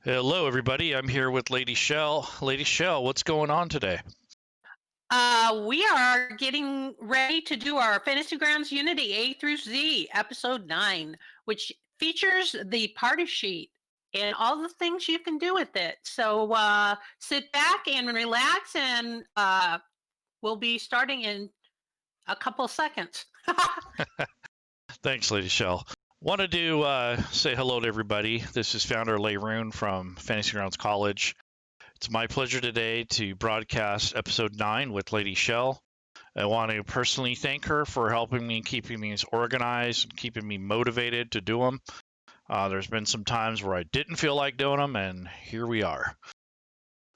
Hello, everybody. I'm here with Lady Shel. Lady Shel, what's going on today? We are getting ready to do our Fantasy Grounds Unity A through Z, Episode 9, which features the party sheet and all the things you can do with it. So sit back and relax, and we'll be starting in a couple seconds. Thanks, Lady Shel. Wanted to say hello to everybody. This is founder Laerun from Fantasy Grounds College. It's my pleasure today to broadcast episode 9 with Lady Shel. I want to personally thank her for helping me, keeping these organized, and keeping me motivated to do them. There's been some times where I didn't feel like doing them, and here we are.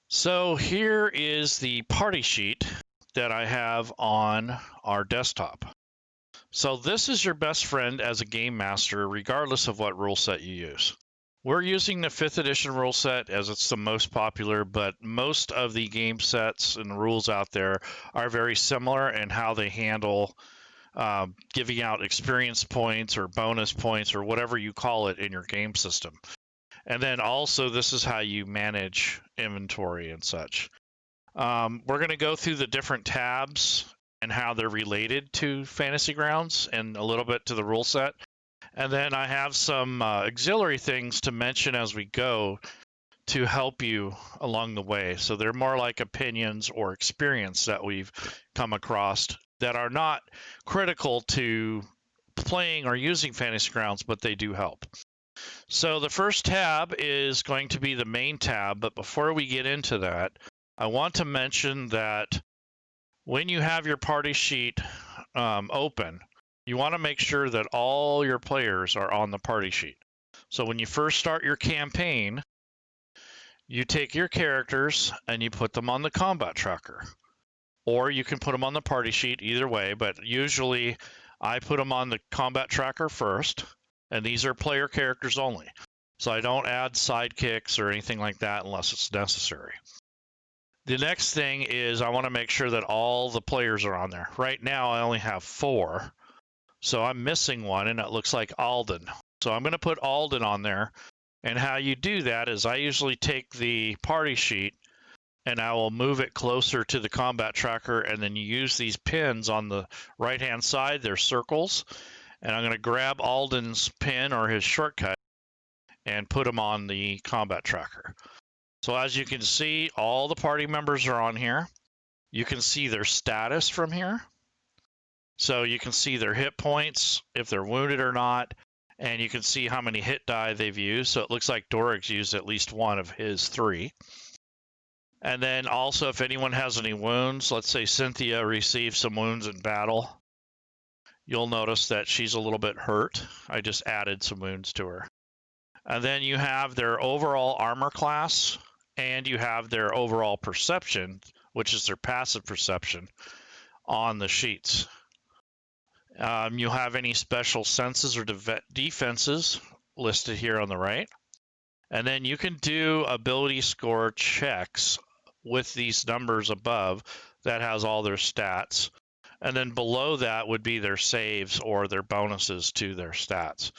So here is the party sheet that I have on our desktop. So this is your best friend as a game master, regardless of what rule set you use. We're using the 5th edition rule set as it's the most popular, but most of the game sets and rules out there are very similar in how they handle giving out experience points or bonus points or whatever you call it in your game system. And then also, this is how you manage inventory and such. We're going to go through the different tabs and how they're related to Fantasy Grounds and a little bit to the rule set. And then I have some auxiliary things to mention as we go to help you along the way. So they're more like opinions or experience that we've come across that are not critical to playing or using Fantasy Grounds, but they do help. So the first tab is going to be the main tab, but before we get into that, I want to mention that when you have your party sheet open, you want to make sure that all your players are on the party sheet. So when you first start your campaign, you take your characters and you put them on the combat tracker. Or you can put them on the party sheet, either way, but usually I put them on the combat tracker first, and these are player characters only. So I don't add sidekicks or anything like that unless it's necessary. The next thing is I want to make sure that all the players are on there. Right now I only have 4, so I'm missing one, and it looks like Alden. So I'm going to put Alden on there, and how you do that is I usually take the party sheet and I will move it closer to the combat tracker, and then you use these pins on the right-hand side. They're circles, and I'm going to grab Alden's pin or his shortcut and put him on the combat tracker. So as you can see, all the party members are on here. You can see their status from here. So you can see their hit points, if they're wounded or not, and you can see how many hit die they've used. So it looks like Doric's used at least one of his 3. And then also, if anyone has any wounds, let's say Cynthia received some wounds in battle, you'll notice that she's a little bit hurt. I just added some wounds to her. And then you have their overall armor class, and you have their overall perception, which is their passive perception, on the sheets. You'll have any special senses or defenses listed here on the right. And then you can do ability score checks with these numbers above that has all their stats. And then below that would be their saves or their bonuses to their stats.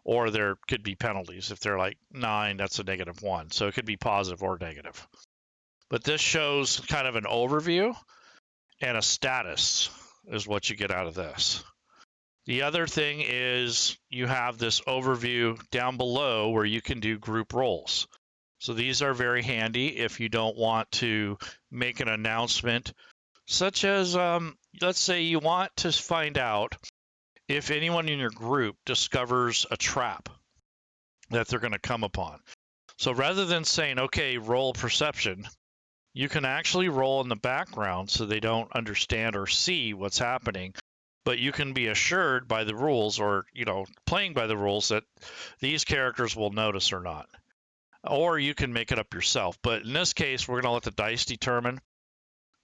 Or there could be penalties. If they're like 9, that's a -1. So it could be positive or negative. But this shows kind of an overview, and a status is what you get out of this. The other thing is you have this overview down below where you can do group roles. So these are very handy if you don't want to make an announcement, such as, let's say you want to find out if anyone in your group discovers a trap that they're going to come upon. So rather than saying, okay, roll perception, you can actually roll in the background so they don't understand or see what's happening. But you can be assured by the rules, or, playing by the rules, that these characters will notice or not. Or you can make it up yourself. But in this case, we're going to let the dice determine.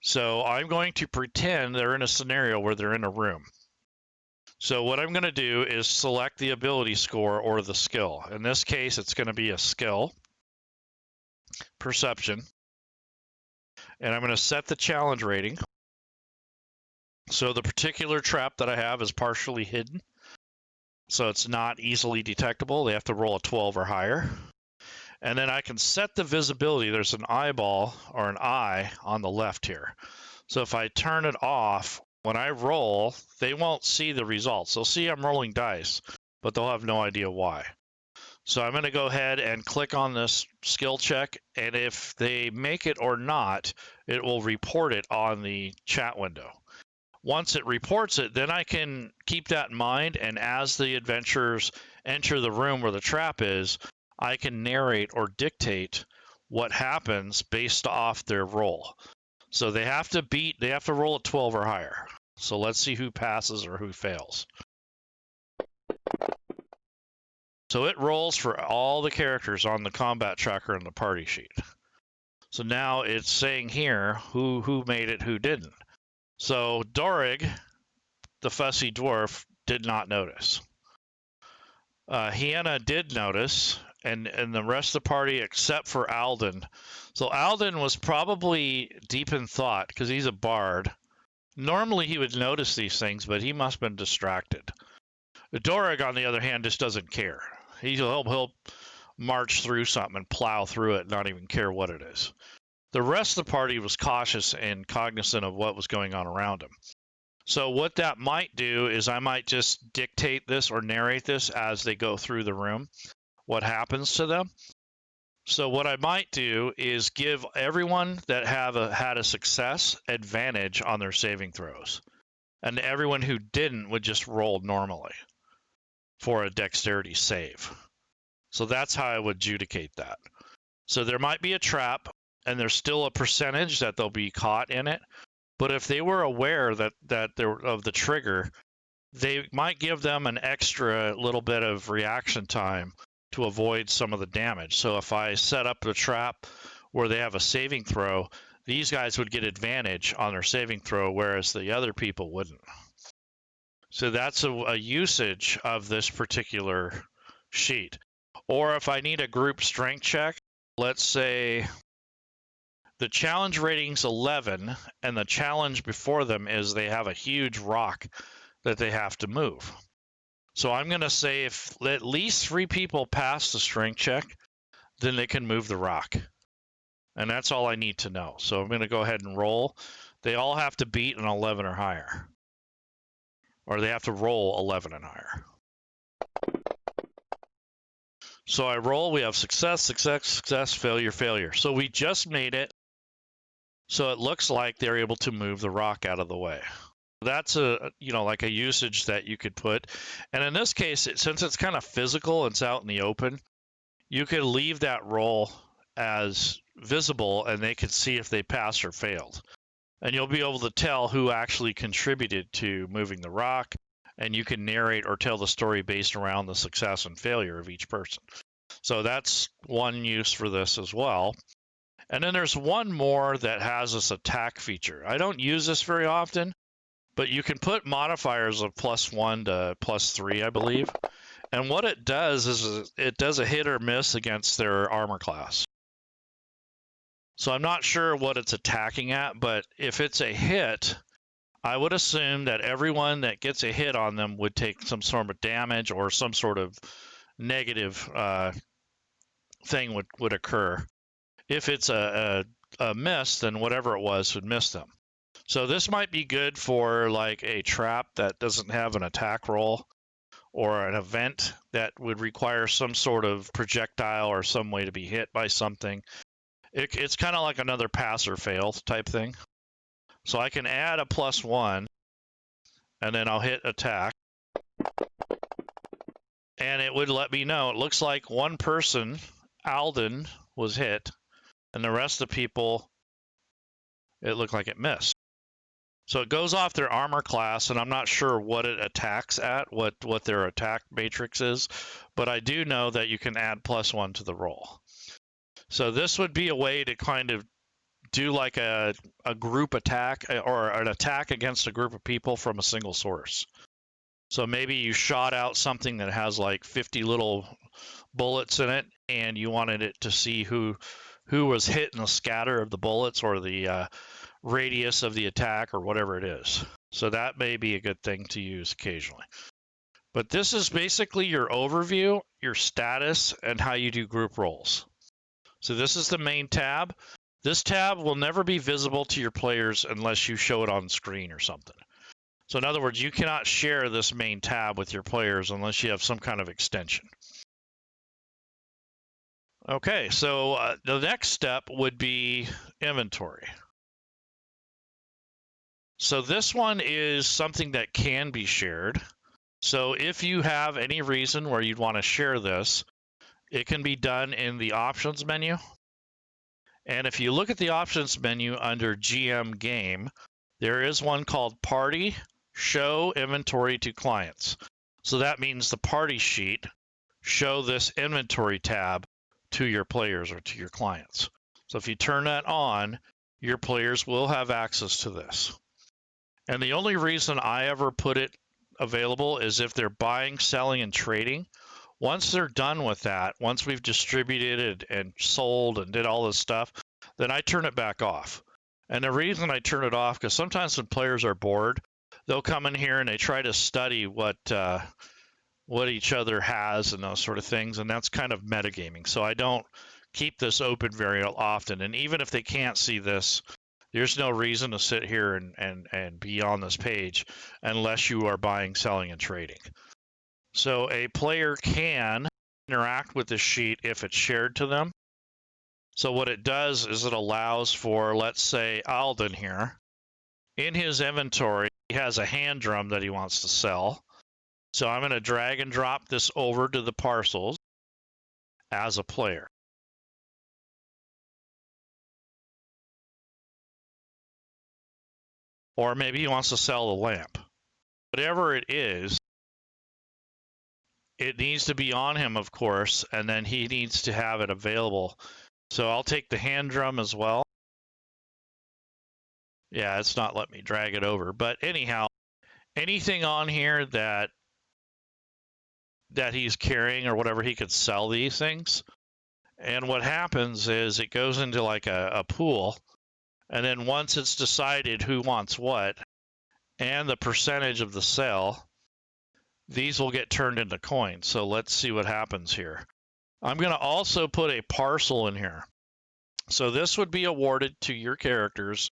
So I'm going to pretend they're in a scenario where they're in a room. So what I'm going to do is select the ability score or the skill. In this case, it's going to be a skill, perception. And I'm going to set the challenge rating. So the particular trap that I have is partially hidden, so it's not easily detectable. They have to roll a 12 or higher. And then I can set the visibility. There's an eyeball or an eye on the left here. So if I turn it off, when I roll, they won't see the results. They'll see I'm rolling dice, but they'll have no idea why. So I'm going to go ahead and click on this skill check, and if they make it or not, it will report it on the chat window. Once it reports it, then I can keep that in mind, and as the adventurers enter the room where the trap is, I can narrate or dictate what happens based off their roll. So they have to roll a 12 or higher. So let's see who passes or who fails. So it rolls for all the characters on the combat tracker and the party sheet. So now it's saying here who made it, who didn't. So Dorig, the fussy dwarf, did not notice. Hannah did notice, and the rest of the party except for Alden. So Alden was probably deep in thought because he's a bard. Normally he would notice these things, but he must have been distracted. Dorig, on the other hand, just doesn't care. He'll march through something and plow through it, not even care what it is. The rest of the party was cautious and cognizant of what was going on around him. So what that might do is I might just dictate this or narrate this as they go through the room, what happens to them. So what I might do is give everyone that had a success advantage on their saving throws. And everyone who didn't would just roll normally for a dexterity save. So that's how I would adjudicate that. So there might be a trap, and there's still a percentage that they'll be caught in it. But if they were aware that of the trigger, they might give them an extra little bit of reaction time to avoid some of the damage. So if I set up the trap where they have a saving throw, these guys would get advantage on their saving throw, whereas the other people wouldn't. So that's a usage of this particular sheet. Or if I need a group strength check, let's say the challenge rating's 11, and the challenge before them is they have a huge rock that they have to move. So I'm going to say if at least 3 people pass the strength check, then they can move the rock. And that's all I need to know. So I'm going to go ahead and roll. They all have to beat an 11 or higher. Or they have to roll 11 and higher. So I roll, we have success, success, success, failure, failure. So we just made it. So it looks like they're able to move the rock out of the way. That's like a usage that you could put. And in this case, since it's kind of physical, it's out in the open, you could leave that roll as visible and they could see if they passed or failed. And you'll be able to tell who actually contributed to moving the rock, and you can narrate or tell the story based around the success and failure of each person. So that's one use for this as well. And then there's one more that has this attack feature. I don't use this very often, but you can put modifiers of +1 to +3, I believe. And what it does is it does a hit or miss against their armor class. So I'm not sure what it's attacking at, but if it's a hit, I would assume that everyone that gets a hit on them would take some sort of damage or some sort of negative thing would occur. If it's a miss, then whatever it was would miss them. So this might be good for like a trap that doesn't have an attack roll, or an event that would require some sort of projectile or some way to be hit by something. It's kind of like another pass or fail type thing. So I can add a +1, and then I'll hit attack. And it would let me know. It looks like one person, Alden, was hit, and the rest of the people, it looked like it missed. So it goes off their armor class, and I'm not sure what it attacks at, what their attack matrix is, but I do know that you can add +1 to the roll. So this would be a way to kind of do like a group attack or an attack against a group of people from a single source. So maybe you shot out something that has like 50 little bullets in it, and you wanted it to see who was hit in the scatter of the bullets or the radius of the attack or whatever it is. So that may be a good thing to use occasionally. But this is basically your overview, your status, and how you do group rolls. So this is the main tab. This tab will never be visible to your players unless you show it on screen or something. So in other words, you cannot share this main tab with your players unless you have some kind of extension. Okay, so the next step would be inventory. So this one is something that can be shared. So if you have any reason where you'd want to share this, it can be done in the options menu. And if you look at the options menu under GM Game, there is one called Party, Show Inventory to Clients. So that means the party sheet, show this inventory tab to your players or to your clients. So if you turn that on, your players will have access to this. And the only reason I ever put it available is if they're buying, selling, and trading. Once they're done with that, once we've distributed and sold and did all this stuff, then I turn it back off. And the reason I turn it off, because sometimes when players are bored, they'll come in here and they try to study what each other has and those sort of things, and that's kind of metagaming. So I don't keep this open very often. And even if they can't see this, there's no reason to sit here and be on this page unless you are buying, selling, and trading. So a player can interact with this sheet if it's shared to them. So what it does is it allows for, let's say, Alden here. In his inventory, he has a hand drum that he wants to sell. So I'm going to drag and drop this over to the parcels as a player. Or maybe he wants to sell the lamp. Whatever it is, it needs to be on him, of course, and then he needs to have it available. So I'll take the hand drum as well. Yeah, it's not letting me drag it over. But anyhow, anything on here that he's carrying or whatever, he could sell these things. And what happens is it goes into like a pool. And then once it's decided who wants what and the percentage of the sale, these will get turned into coins. So let's see what happens here. I'm going to also put a parcel in here. So this would be awarded to your characters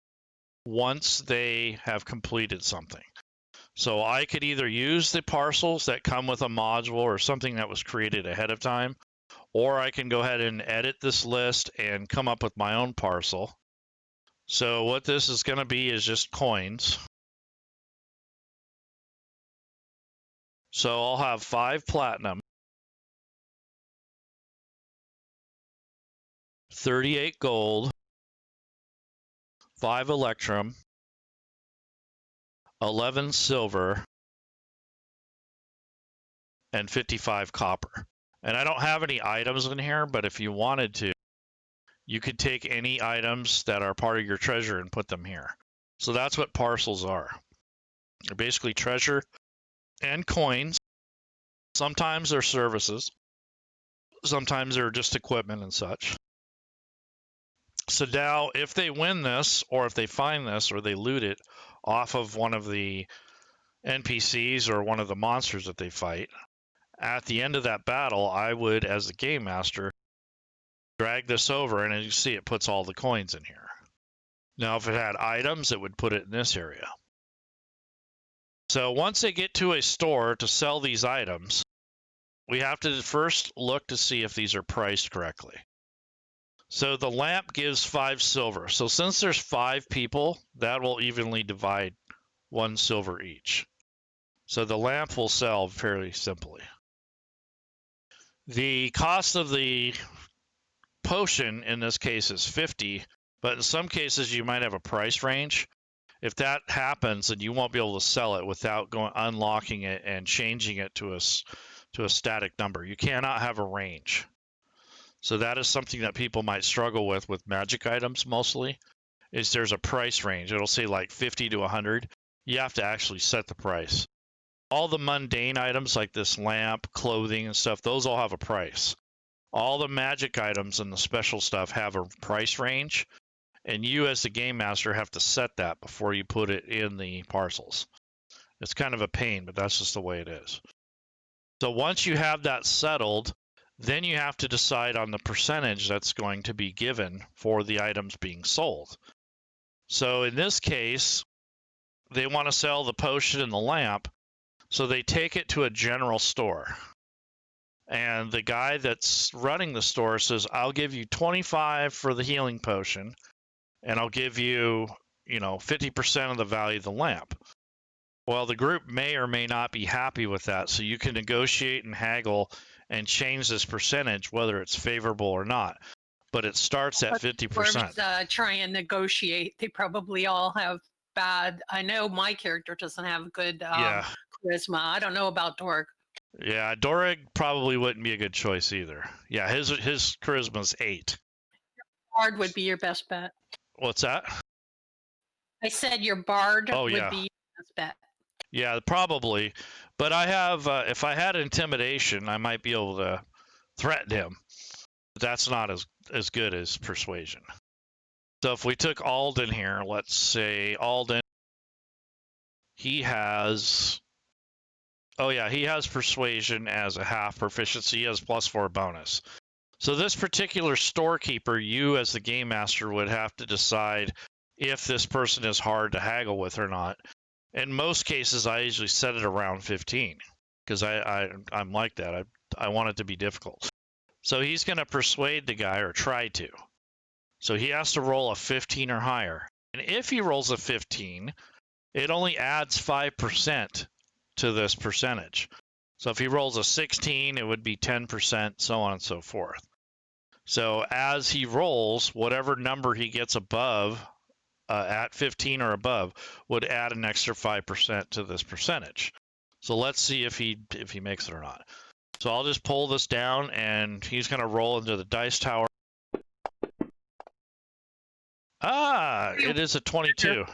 once they have completed something. So I could either use the parcels that come with a module or something that was created ahead of time, or I can go ahead and edit this list and come up with my own parcel. So what this is going to be is just coins. So I'll have 5 platinum, 38 gold, 5 electrum, 11 silver, and 55 copper. And I don't have any items in here, but if you wanted to, you could take any items that are part of your treasure and put them here. So that's what parcels are. They're basically treasure and coins. Sometimes they're services. Sometimes they're just equipment and such. So now if they win this, or if they find this, or they loot it off of one of the NPCs or one of the monsters that they fight, at the end of that battle, I would, as the game master, drag this over, and as you see, it puts all the coins in here. Now, if it had items, it would put it in this area. So once they get to a store to sell these items, we have to first look to see if these are priced correctly. So the lamp gives 5 silver. So since there's 5 people, that will evenly divide 1 silver each. So the lamp will sell fairly simply. The cost of the potion in this case is 50, but in some cases you might have a price range. If that happens, then you won't be able to sell it without unlocking it and changing it to a static number. You cannot have a range. So that is something that people might struggle with magic items mostly, is there's a price range. It'll say like 50 to 100. You have to actually set the price. All the mundane items like this lamp, clothing, and stuff, those all have a price. All the magic items and the special stuff have a price range, and you as the game master have to set that before you put it in the parcels. It's kind of a pain, but that's just the way it is. So once you have that settled, then you have to decide on the percentage that's going to be given for the items being sold. So in this case, they want to sell the potion and the lamp, so they take it to a general store. And the guy that's running the store says, I'll give you 25 for the healing potion, and I'll give you, 50% of the value of the lamp. Well, the group may or may not be happy with that, so you can negotiate and haggle and change this percentage, whether it's favorable or not. But it starts at 50%. Try and negotiate. They probably all have bad. I know my character doesn't have good charisma. I don't know about Dorg. Yeah, Dorg probably wouldn't be a good choice either. Yeah, his charisma's 8. Bard would be your best bet. What's that? I said your bard would be your best bet. Yeah, probably. But I have, if I had intimidation, I might be able to threaten him. But that's not as good as persuasion. So if we took Alden here, let's say Alden, he has, he has persuasion as a half proficiency. He has +4 bonus. So this particular storekeeper, you as the game master would have to decide if this person is hard to haggle with or not. In most cases, I usually set it around 15 because I'm like that. I want it to be difficult. So he's going to persuade the guy, or try to. So he has to roll a 15 or higher. And if he rolls a 15, it only adds 5% to this percentage. So if he rolls a 16, it would be 10%, so on and so forth. So as he rolls, whatever number he gets above, at 15 or above, would add an extra 5% to this percentage. So let's see if he makes it or not. So I'll just pull this down, and he's going to roll into the dice tower. It is a 22.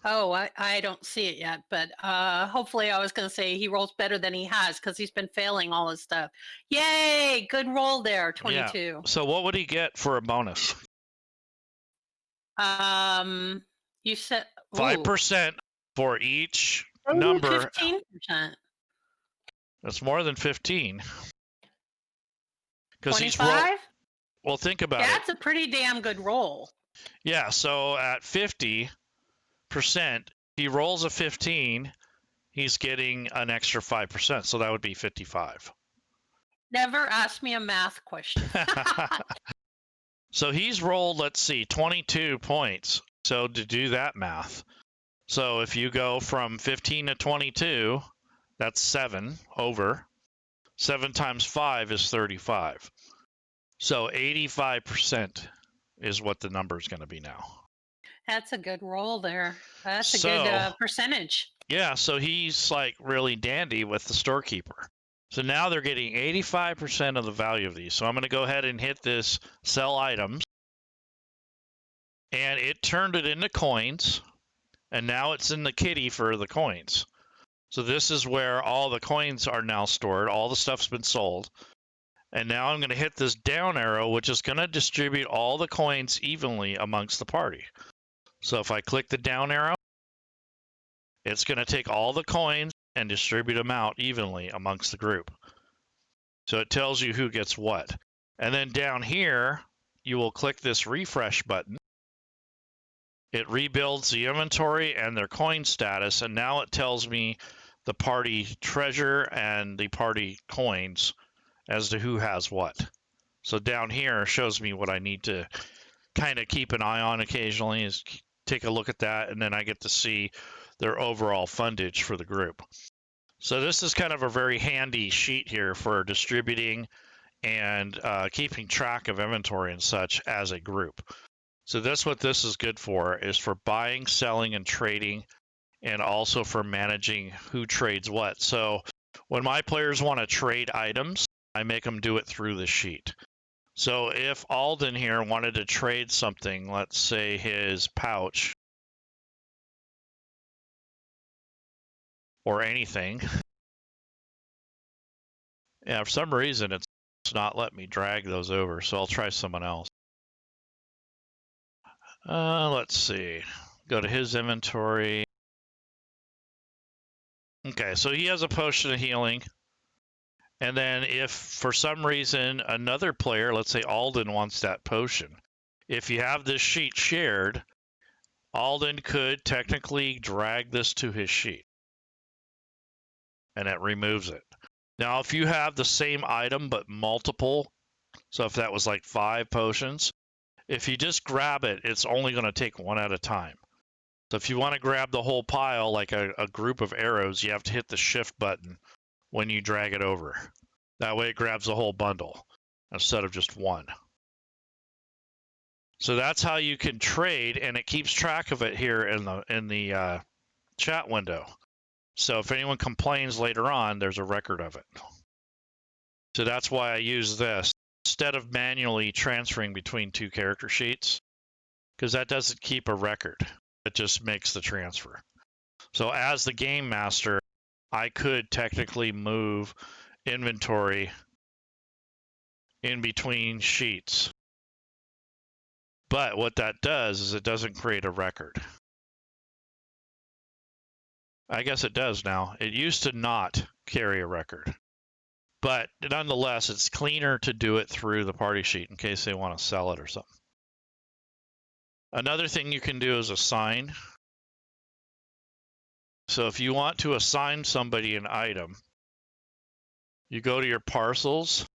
Oh, I don't see it yet, but hopefully I was going to say he rolls better than he has because he's been failing all his stuff. Yay! Good roll there, 22. Yeah. So what would he get for a bonus? You said 5% for each number. 15%. That's more than 15. Because he's well, think about it. That's a pretty damn good roll. Yeah. So at 50%, he rolls a 15. He's getting an extra 5%. So that would be 55. Never ask me a math question. So he's rolled, let's see, 22 points. So to do that math, so if you go from 15 to 22, that's 7 over. 7 times 5 is 35. So 85% is what the number is going to be now. That's a good roll there. That's a good percentage. Yeah, so he's like really dandy with the storekeeper. So now they're getting 85% of the value of these. So I'm going to go ahead and hit this sell items. And it turned it into coins. And now it's in the kitty for the coins. So this is where all the coins are now stored. All the stuff's been sold. And now I'm going to hit this down arrow, which is going to distribute all the coins evenly amongst the party. So if I click the down arrow, it's going to take all the coins and distribute them out evenly amongst the group. So it tells you who gets what. And then down here, you will click this refresh button. It rebuilds the inventory and their coin status, and now it tells me the party treasure and the party coins as to who has what. So down here shows me what I need to kind of keep an eye on occasionally, is take a look at that, and then I get to see their overall fundage for the group. So this is kind of a very handy sheet here for distributing and keeping track of inventory and such as a group. So that's what this is good for, is for buying, selling, and trading, and also for managing who trades what. So when my players want to trade items, I make them do it through this sheet. So if Alden here wanted to trade something, let's say his pouch, or anything. Yeah, for some reason it's not letting me drag those over, so I'll try someone else. Let's see. Go to his inventory. Okay, so he has a potion of healing. And then if for some reason another player, let's say Alden, wants that potion, if you have this sheet shared, Alden could technically drag this to his sheet, and it removes it. Now, if you have the same item but multiple, so if that was like 5 potions, if you just grab it, it's only going to take one at a time. So if you want to grab the whole pile, like a group of arrows, you have to hit the shift button when you drag it over. That way it grabs the whole bundle instead of just one. So that's how you can trade, and it keeps track of it here in the chat window. So if anyone complains later on, there's a record of it. So that's why I use this instead of manually transferring between 2 character sheets, because that doesn't keep a record. It just makes the transfer. So as the game master, I could technically move inventory in between sheets. But what that does is it doesn't create a record. I guess it does now. It used to not carry a record. But nonetheless, it's cleaner to do it through the party sheet in case they want to sell it or something. Another thing you can do is assign. So if you want to assign somebody an item, you go to your parcels,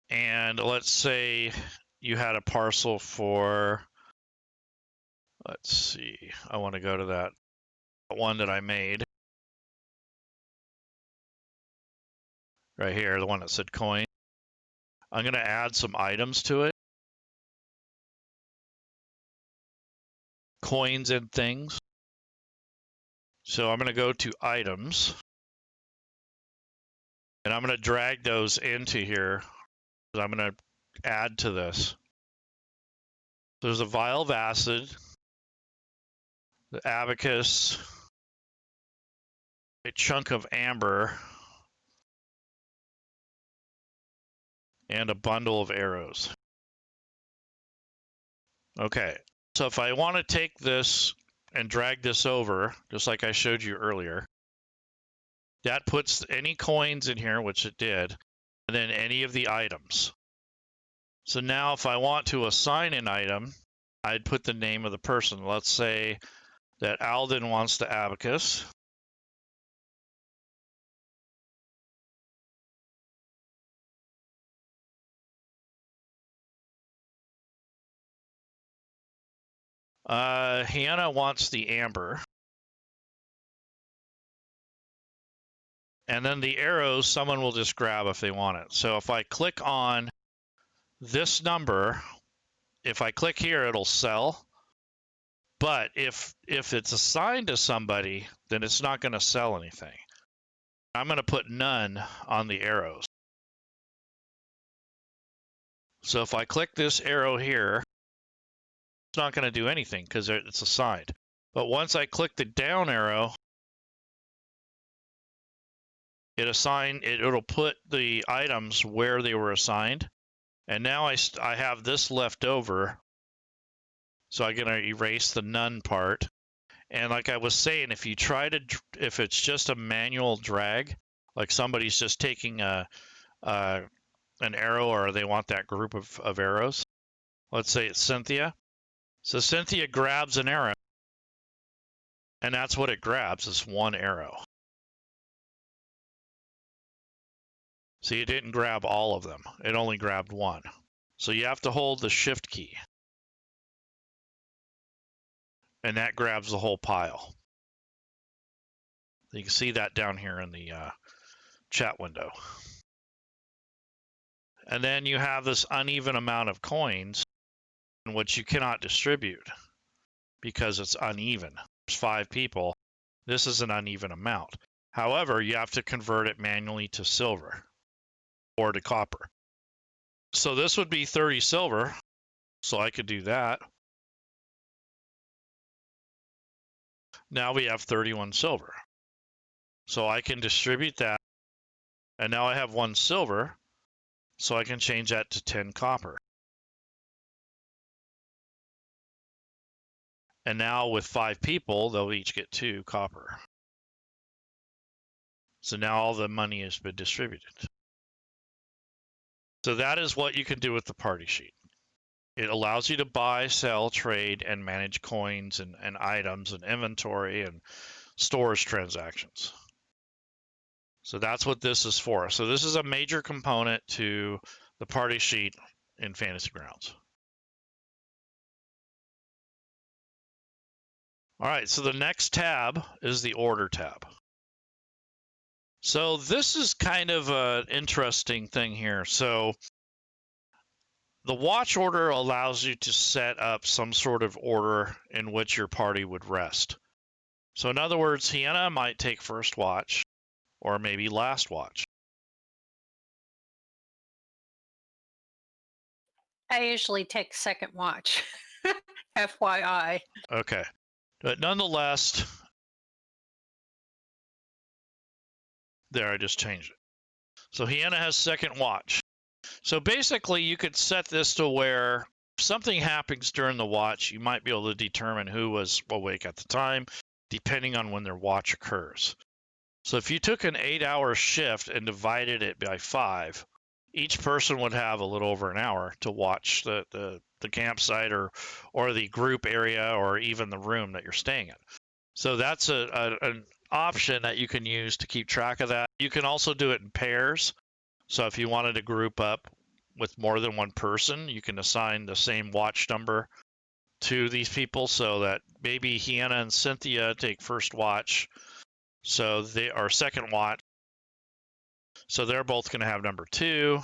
and let's say you had a parcel for, let's see, I want to go to that one that I made right here, the one that said coin. I'm going to add some items to it, coins and things. So I'm going to go to items, and I'm going to drag those into here. I'm going to add to this. There's a vial of acid, the abacus, a chunk of amber, and a bundle of arrows. Okay, so if I want to take this and drag this over, just like I showed you earlier, that puts any coins in here, which it did, and then any of the items. So now if I want to assign an item, I'd put the name of the person. Let's say that Alden wants the abacus. Hannah wants the amber. And then the arrows, someone will just grab if they want it. So if I click on this number, if I click here, it'll sell. But if it's assigned to somebody, then it's not going to sell anything. I'm going to put none on the arrows. So if I click this arrow here, it's not going to do anything because it's assigned. But once I click the down arrow, it'll put the items where they were assigned. And now I have this left over. So I'm going to erase the none part. And like I was saying, if it's just a manual drag, like somebody's just taking an arrow, or they want that group of arrows. Let's say it's Cynthia. So Cynthia grabs an arrow, and that's what it grabs, is one arrow. So you didn't grab all of them. It only grabbed one. So you have to hold the shift key. And that grabs the whole pile. You can see that down here in the chat window. And then you have this uneven amount of coins, which you cannot distribute because it's uneven. There's 5 people. This is an uneven amount. However, you have to convert it manually to silver or to copper. So this would be 30 silver. So I could do that. Now we have 31 silver. So I can distribute that. And now I have 1 silver. So I can change that to 10 copper. And now with 5 people, they'll each get 2 copper. So now all the money has been distributed. So that is what you can do with the party sheet. It allows you to buy, sell, trade, and manage coins and items and inventory and storage transactions. So that's what this is for. So this is a major component to the party sheet in Fantasy Grounds. All right, so the next tab is the Order tab. So this is kind of an interesting thing here. So the watch order allows you to set up some sort of order in which your party would rest. So in other words, Hiena might take first watch or maybe last watch. I usually take second watch. FYI. Okay. But nonetheless, there, I just changed it. So Hiena has second watch. So basically, you could set this to where if something happens during the watch, you might be able to determine who was awake at the time, depending on when their watch occurs. So if you took an 8-hour shift and divided it by 5, each person would have a little over an hour to watch the campsite or the group area or even the room that you're staying in. So that's an option that you can use to keep track of that. You can also do it in pairs. So if you wanted to group up with more than one person, you can assign the same watch number to these people so that maybe Hiena and Cynthia take first watch. So they are second watch. So they're both going to have number 2.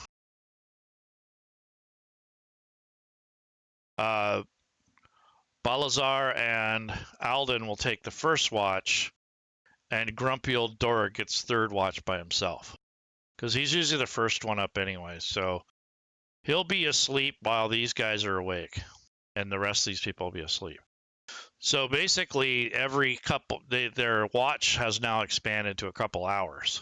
Balazar and Alden will take the first watch, and grumpy old Dora gets third watch by himself because he's usually the first one up anyway. So he'll be asleep while these guys are awake, and the rest of these people will be asleep. So basically, every couple, their watch has now expanded to a couple hours.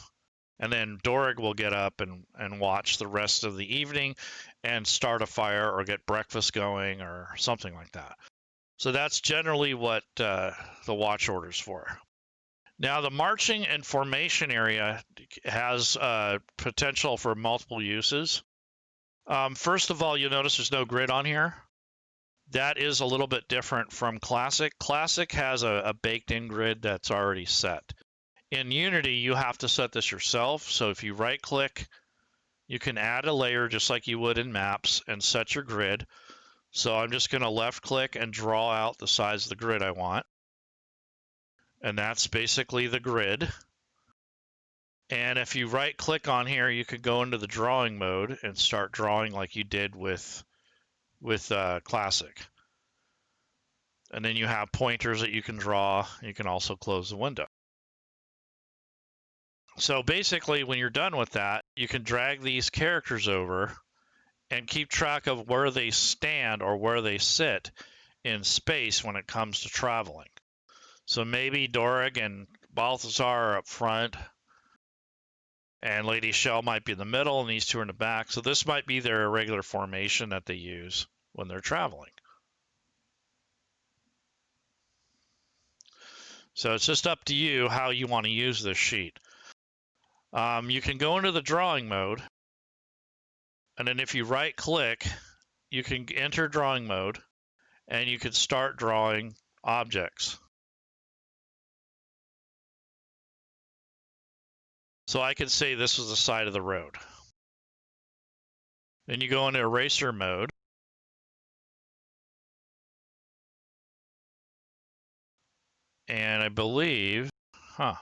And then Dorig will get up and watch the rest of the evening and start a fire or get breakfast going or something like that. So that's generally what the watch order's for. Now, the marching and formation area has potential for multiple uses. First of all, you'll notice there's no grid on here. That is a little bit different from Classic. Classic has a baked-in grid that's already set. In Unity, you have to set this yourself. So if you right-click, you can add a layer just like you would in Maps and set your grid. So I'm just going to left-click and draw out the size of the grid I want. And that's basically the grid. And if you right-click on here, you can go into the drawing mode and start drawing like you did with Classic. And then you have pointers that you can draw. You can also close the window. So basically, when you're done with that, you can drag these characters over and keep track of where they stand or where they sit in space when it comes to traveling. So maybe Dorig and Balthazar are up front, and Lady Shel might be in the middle, and these two are in the back. So this might be their regular formation that they use when they're traveling. So it's just up to you how you want to use this sheet. You can go into the drawing mode, and then if you right-click, you can enter drawing mode, and you can start drawing objects. So I could say this was the side of the road. Then you go into eraser mode. And I believe, I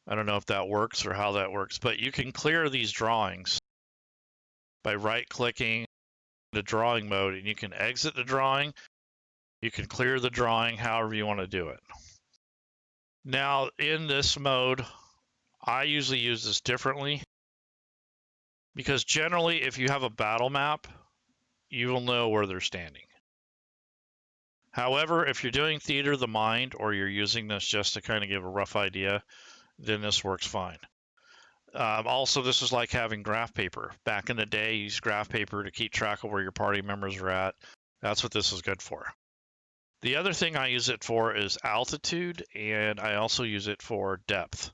don't know if that works or how that works, but you can clear these drawings by right-clicking the drawing mode, and you can exit the drawing. You can clear the drawing however you want to do it. Now, in this mode, I usually use this differently because generally, if you have a battle map, you will know where they're standing. However, if you're doing Theater of the Mind or you're using this just to kind of give a rough idea, then this works fine. Also, this is like having graph paper. Back in the day, you used graph paper to keep track of where your party members are at. That's what this is good for. The other thing I use it for is altitude, and I also use it for depth.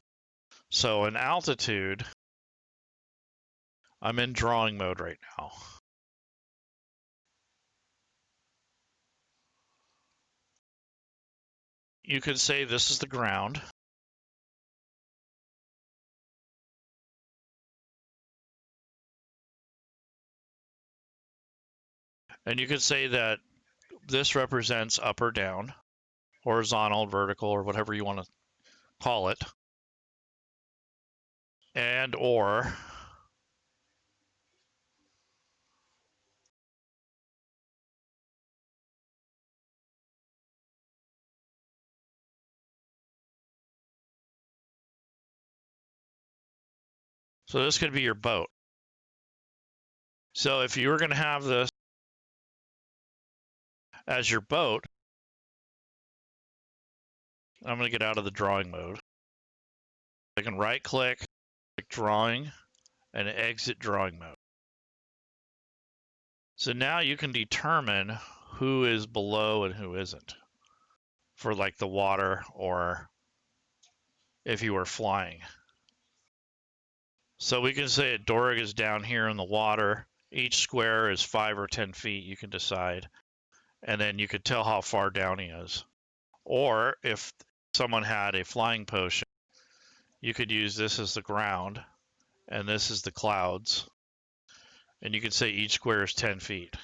So in altitude, I'm in drawing mode right now. You could say this is the ground. And you could say that this represents up or down, horizontal, vertical, or whatever you want to call it. And or so this could be your boat. So if you were going to have this as your boat, I'm going to get out of the drawing mode. I can right click, drawing, and exit drawing mode. So now you can determine who is below and who isn't for like the water or if you were flying. So we can say Dorig is down here in the water. Each square is 5 or 10 feet, you can decide. And then you could tell how far down he is. Or if someone had a flying potion, you could use this as the ground, and this is the clouds. And you could say each square is 10 feet.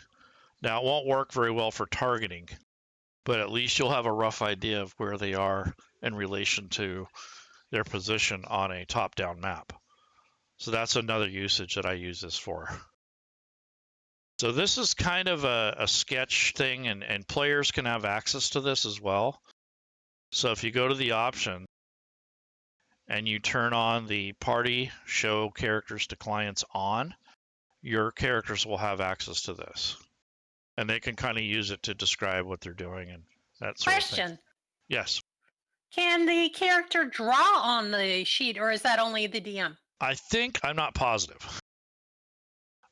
Now, it won't work very well for targeting, but at least you'll have a rough idea of where they are in relation to their position on a top-down map. So that's another usage that I use this for. So this is kind of a sketch thing, and players can have access to this as well. So if you go to the option and you turn on the party show characters to clients on, your characters will have access to this. And they can kind of use it to describe what they're doing and that sort of thing. Question. Yes. Can the character draw on the sheet, or is that only the DM? I think, I'm not positive.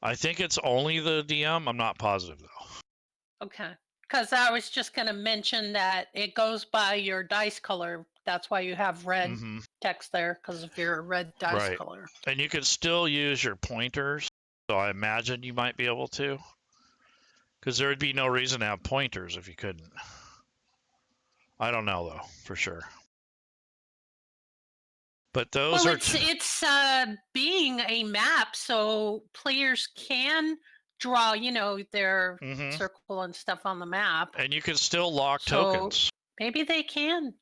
I think it's only the DM. I'm not positive, though. Okay. Because I was just going to mention that it goes by your dice color. That's why you have red text there, because of your red dice color. And you can still use your pointers. So I imagine you might be able to. Because there would be no reason to have pointers if you couldn't. I don't know, though, for sure. But those are... It's being a map, so players can draw, their circle and stuff on the map. And you can still lock tokens. Maybe they can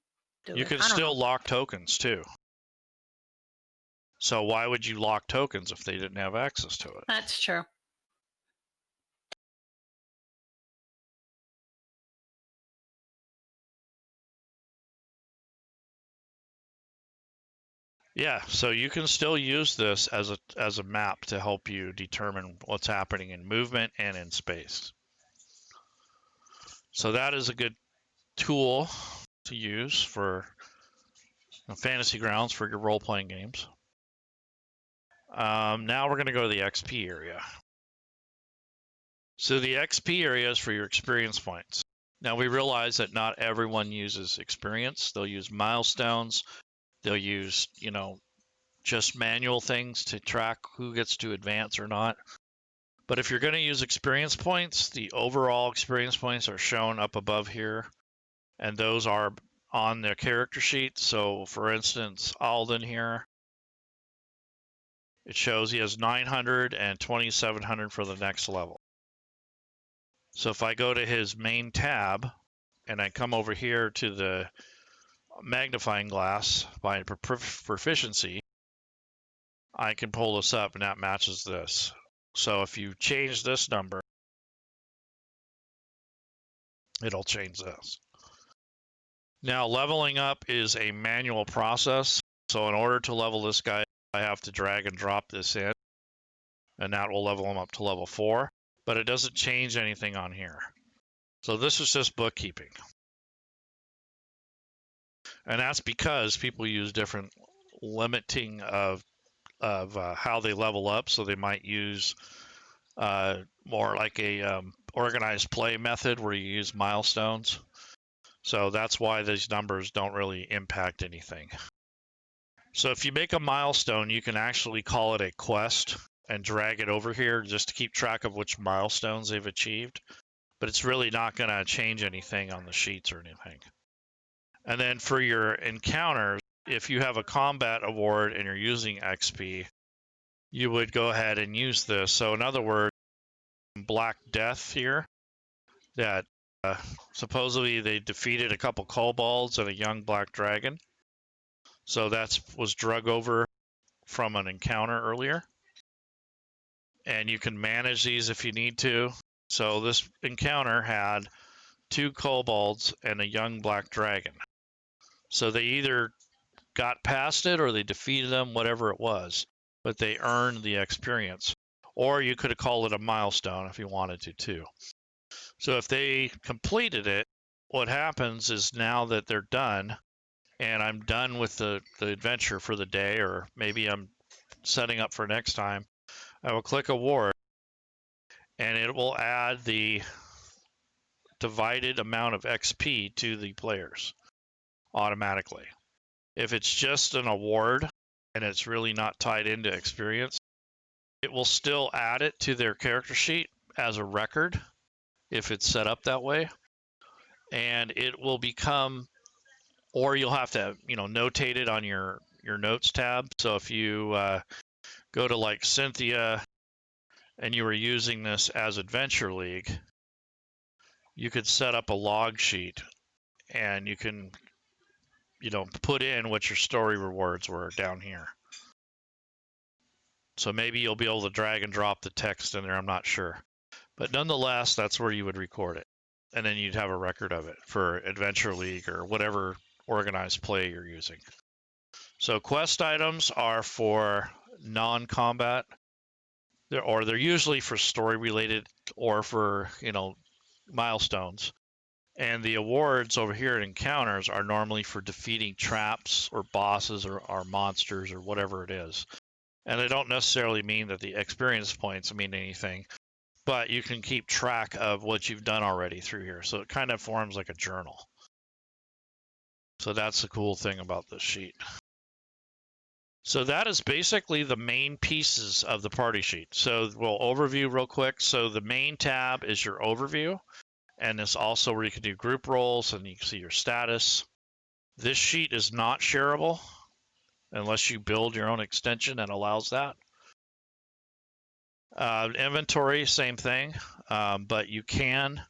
do it. You can still lock tokens, too. So why would you lock tokens if they didn't have access to it? That's true. Yeah, so you can still use this as a map to help you determine what's happening in movement and in space. So that is a good tool to use for fantasy grounds for your role-playing games. Now we're going to go to the XP area. So the XP area is for your experience points. Now we realize that not everyone uses experience. They'll use milestones. They'll use, just manual things to track who gets to advance or not. But if you're going to use experience points, the overall experience points are shown up above here. And those are on their character sheet. So for instance, Alden here, it shows he has 900 and 2700 for the next level. So if I go to his main tab and I come over here to the magnifying glass by proficiency, I can pull this up and that matches this. So if you change this number, it'll change this. Now leveling up is a manual process. So in order to level this guy, I have to drag and drop this in, and that will level him up to level 4, but it doesn't change anything on here. So this is just bookkeeping. And that's because people use different limiting of how they level up. So they might use more like a organized play method where you use milestones. So that's why these numbers don't really impact anything. So if you make a milestone, you can actually call it a quest and drag it over here just to keep track of which milestones they've achieved. But it's really not going to change anything on the sheets or anything. And then for your encounters, if you have a combat award and you're using XP, you would go ahead and use this. So in other words, Black Death here, that supposedly they defeated a couple kobolds and a young black dragon. So that was drug over from an encounter earlier. And you can manage these if you need to. So this encounter had 2 kobolds and a young black dragon. So they either got past it or they defeated them, whatever it was, but they earned the experience. Or you could have called it a milestone if you wanted to too. So if they completed it, what happens is now that they're done and I'm done with the adventure for the day, or maybe I'm setting up for next time, I will click award and it will add the divided amount of XP to the players automatically. If it's just an award and it's really not tied into experience, it will still add it to their character sheet as a record if it's set up that way. And it will become, or you'll have to, notate it on your notes tab. So if you go to like Cynthia and you were using this as Adventure League, you could set up a log sheet and you can, put in what your story rewards were down here. So maybe you'll be able to drag and drop the text in there, I'm not sure. But nonetheless, that's where you would record it. And then you'd have a record of it for Adventure League or whatever organized play you're using. So quest items are for non-combat, or they're usually for story related or for, milestones. And the awards over here at encounters are normally for defeating traps or bosses or monsters or whatever it is. And they don't necessarily mean that the experience points mean anything, but you can keep track of what you've done already through here. So it kind of forms like a journal. So that's the cool thing about this sheet. So that is basically the main pieces of the party sheet. So we'll overview real quick. So the main tab is your overview. And it's also where you can do group roles and you can see your status. This sheet is not shareable unless you build your own extension that allows that. Inventory, same thing, but you can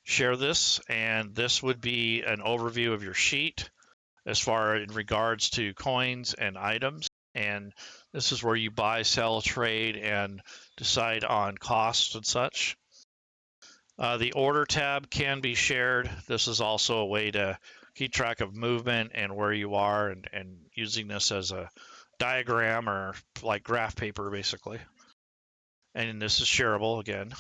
share this, and this would be an overview of your sheet as far in regards to coins and items. And this is where you buy, sell, trade, and decide on costs and such. The order tab can be shared. This is also a way to keep track of movement and where you are, and using this as a diagram or like graph paper basically. And this is shareable again.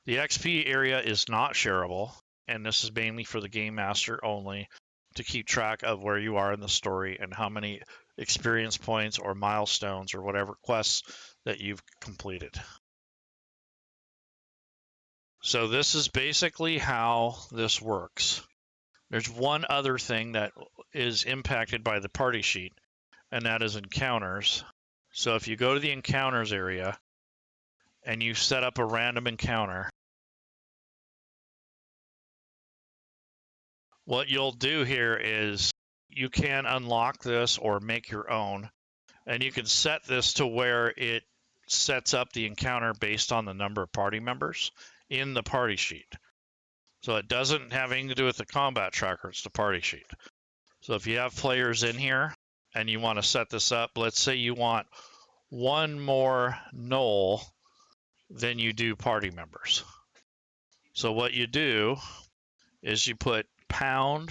The XP area is not shareable, and this is mainly for the game master only to keep track of where you are in the story and how many experience points or milestones or whatever quests that you've completed. So this is basically how this works. There's one other thing that is impacted by the party sheet, and that is encounters. So if you go to the encounters area and you set up a random encounter, what you'll do here is you can unlock this or make your own, and you can set this to where it sets up the encounter based on the number of party members in the party sheet. So it doesn't have anything to do with the combat tracker, it's the party sheet. So if you have players in here and you want to set this up, let's say you want one more knoll than you do party members. So what you do is you put $,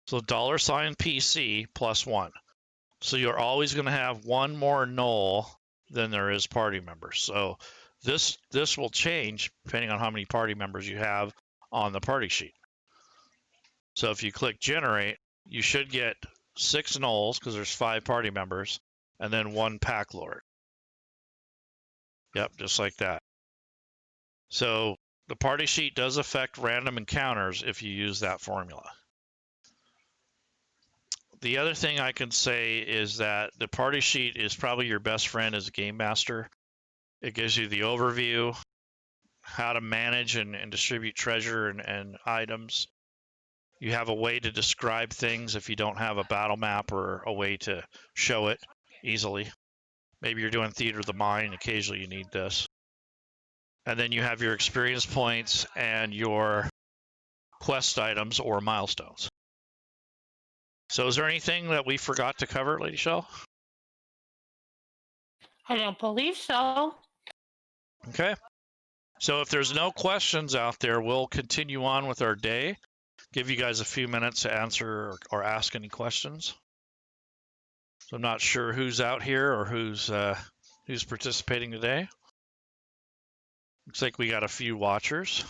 so $PC +1. So you're always going to have one more knoll than there is party members. So this will change depending on how many party members you have on the party sheet. So if you click generate, you should get 6 knolls because there's 5 party members, and then 1 pack lord. Yep, just like that. So the party sheet does affect random encounters if you use that formula. The other thing I can say is that the party sheet is probably your best friend as a game master. It gives you the overview, how to manage and distribute treasure and items. You have a way to describe things if you don't have a battle map or a way to show it easily. Maybe you're doing Theater of the Mind, occasionally you need this. And then you have your experience points and your quest items or milestones. So is there anything that we forgot to cover, Lady Shel? I don't believe so. Okay. So if there's no questions out there, we'll continue on with our day. Give you guys a few minutes to answer or ask any questions. So I'm not sure who's out here or who's participating today. Looks like we got a few watchers.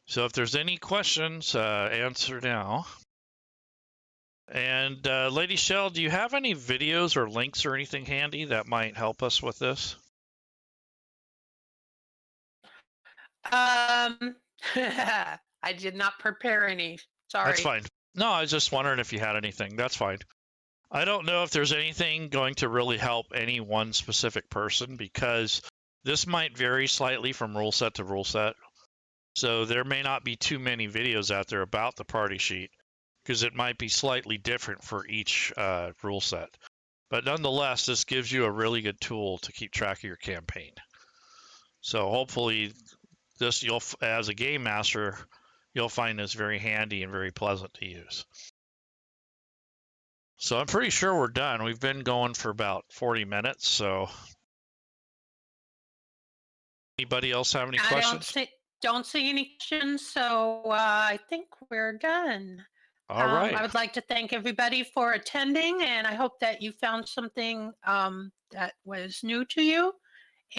So if there's any questions, answer now. And Lady Shel, do you have any videos or links or anything handy that might help us with this? I did not prepare any. Sorry. That's fine. No, I was just wondering if you had anything. That's fine. I don't know if there's anything going to really help any one specific person because this might vary slightly from rule set to rule set. So there may not be too many videos out there about the party sheet because it might be slightly different for each rule set. But nonetheless, this gives you a really good tool to keep track of your campaign. So hopefully this, as a game master, you'll find this very handy and very pleasant to use. So I'm pretty sure we're done. We've been going for about 40 minutes. So anybody else have any questions? Don't see any questions. So I think we're done. All right. I would like to thank everybody for attending, and I hope that you found something that was new to you.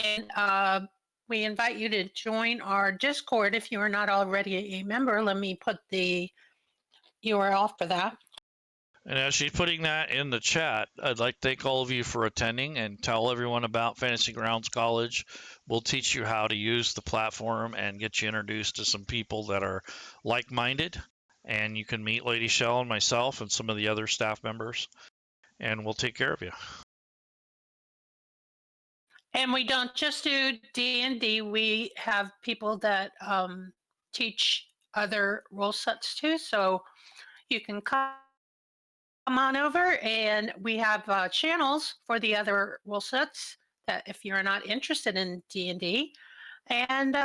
And we invite you to join our Discord if you are not already a member. Let me put the URL for that. And as she's putting that in the chat, I'd like to thank all of you for attending and tell everyone about Fantasy Grounds College. We'll teach you how to use the platform and get you introduced to some people that are like-minded. And you can meet Lady Shel and myself and some of the other staff members, and we'll take care of you. And we don't just do D&D. We have people that teach other rule sets too. So you can come on over, and we have channels for the other rule sets that if you're not interested in D&D. And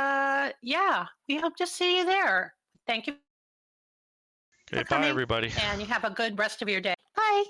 yeah, we hope to see you there. Thank you. Okay, bye everybody. And you have a good rest of your day. Bye.